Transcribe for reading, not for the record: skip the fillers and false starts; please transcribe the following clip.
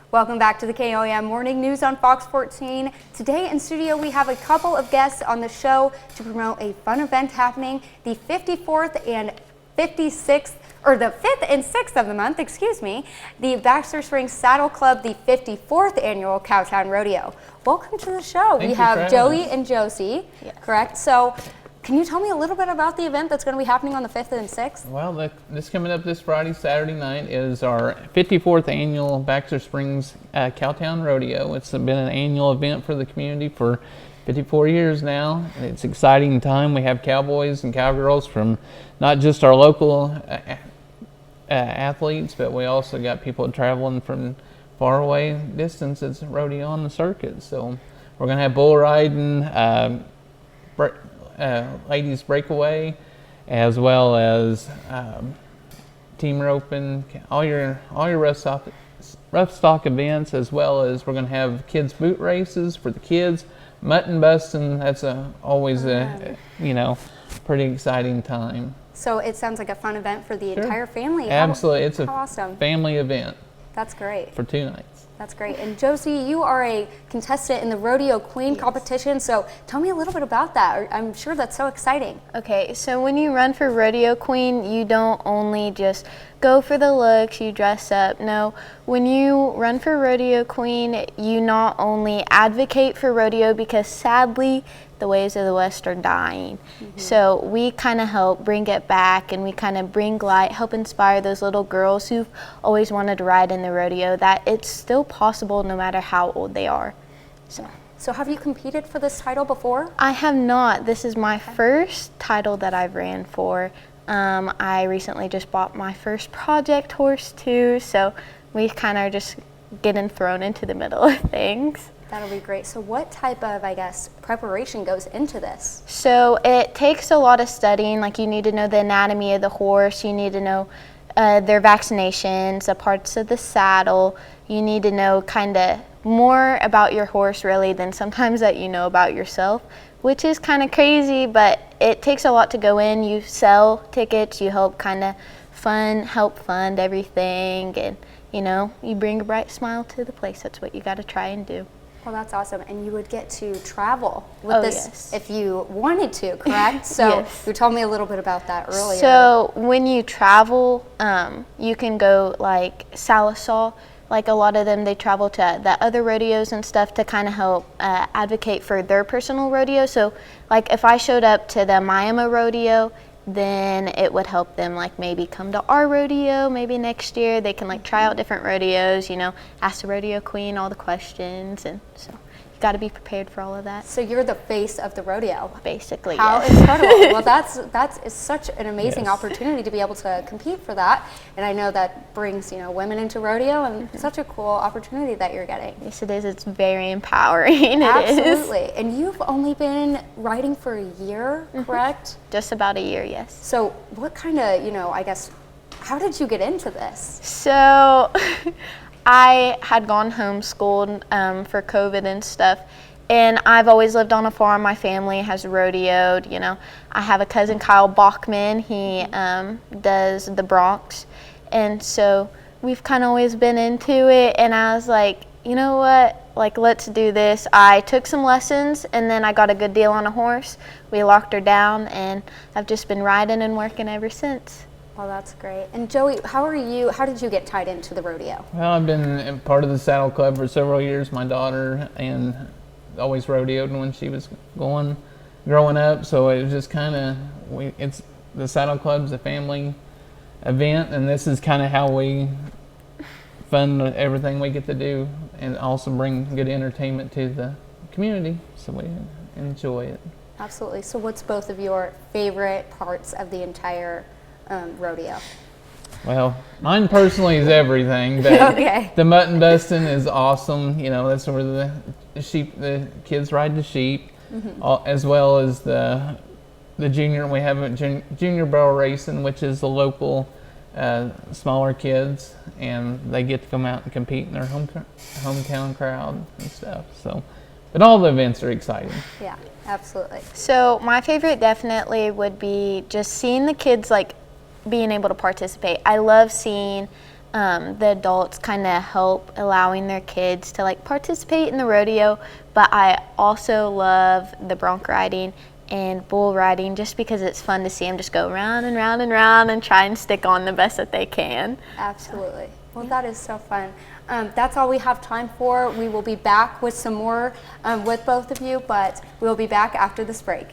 Welcome back to the KOAM Morning News on Fox 14. Today in studio we have a couple of guests on the show to promote a fun event happening the 54th and 56th, or the 5th and 6th of the month, excuse me, the Baxter Springs Saddle Club, the 54th annual Cowtown Rodeo. Welcome to the show. We have Joey and Josie, correct? So can you tell me a little bit about the event that's going to be happening on the 5th and 6th? Well, this coming up this Friday, Saturday night is our 54th annual Baxter Springs Cowtown Rodeo. It's been an annual event for the community for 54 years now. It's an exciting time. We have cowboys and cowgirls from not just our local athletes, but we also got people traveling from far away distances, rodeo on the circuit. So we're going to have bull riding, ladies breakaway, as well as team roping, all your rough stock events, as well as we're going to have kids boot races for the kids, mutton busting. That's always a pretty exciting time. So it sounds like a fun event for the entire family. Absolutely, it's a awesome family event. That's great. For 2 nights. That's great. And Josie, you are a contestant in the Rodeo Queen competition, so tell me a little bit about that. I'm sure that's so exciting. Okay, so when you run for Rodeo Queen, you don't only just go for the looks, you dress up. No, when you run for Rodeo Queen, you not only advocate for rodeo, because sadly, the ways of the West are dying. So we kind of help bring it back, and we kind of bring light, help inspire those little girls who've always wanted to ride in the rodeo, that it's still possible no matter how old they are. So have you competed for this title before? I have not. This is my first title that I've ran for. I recently just bought my first project horse too, so we kind of just getting thrown into the middle of things. That'll be great. So what type of, preparation goes into this? So it takes a lot of studying. Like, you need to know the anatomy of the horse. You need to know their vaccinations, the parts of the saddle. You need to know kind of more about your horse, really, than sometimes that you know about yourself, which is kind of crazy, but it takes a lot to go in. You sell tickets, you help help fund everything, and you bring a bright smile to the place. That's what you got to try and do. Well, that's awesome. And you would get to travel with this if you wanted to, correct? So you told me a little bit about that earlier. So when you travel, you can go like Salisaw. Like, a lot of them, they travel to the other rodeos and stuff to kind of help advocate for their personal rodeo. So like, if I showed up to the Miami rodeo, then it would help them like maybe come to our rodeo maybe next year. They can like try out different rodeos, ask the rodeo queen all the questions, and so you got to be prepared for all of that. So you're the face of the rodeo. Basically, How incredible. Well, that's such an amazing opportunity to be able to compete for that. And I know that brings, women into rodeo, and such a cool opportunity that you're getting. Yes, it is. It's very empowering. Absolutely. And you've only been riding for a year, correct? Just about a year, yes. So what kind of, how did you get into this? So I had gone homeschooled for COVID and stuff, and I've always lived on a farm. My family has rodeoed. I have a cousin, Kyle Bachman. He does the Bronx, and so we've kind of always been into it. And I was like, you know what? Like, let's do this. I took some lessons, and then I got a good deal on a horse. We locked her down, and I've just been riding and working ever since. Well, that's great. And Joey, how did you get tied into the rodeo? Well, I've been part of the Saddle Club for several years. My daughter and always rodeoed when she was growing up. So it was just it's the Saddle Club's a family event, and this is kind of how we fund everything we get to do, and also bring good entertainment to the community, so we enjoy it. Absolutely. So what's both of your favorite parts of the entire rodeo? Well, mine personally is everything. But the mutton busting is awesome. That's where the kids ride the sheep, as well as the junior. We have a junior barrel racing, which is the local smaller kids, and they get to come out and compete in their hometown crowd and stuff. So, but all the events are exciting. Yeah, absolutely. So my favorite definitely would be just seeing the kids like being able to participate. I love seeing the adults kind of help allowing their kids to like participate in the rodeo, but I also love the bronc riding and bull riding just because it's fun to see them just go round and round and round and try and stick on the best that they can. Absolutely. Well, that is so fun. That's all we have time for. We will be back with some more with both of you, but we'll be back after this break.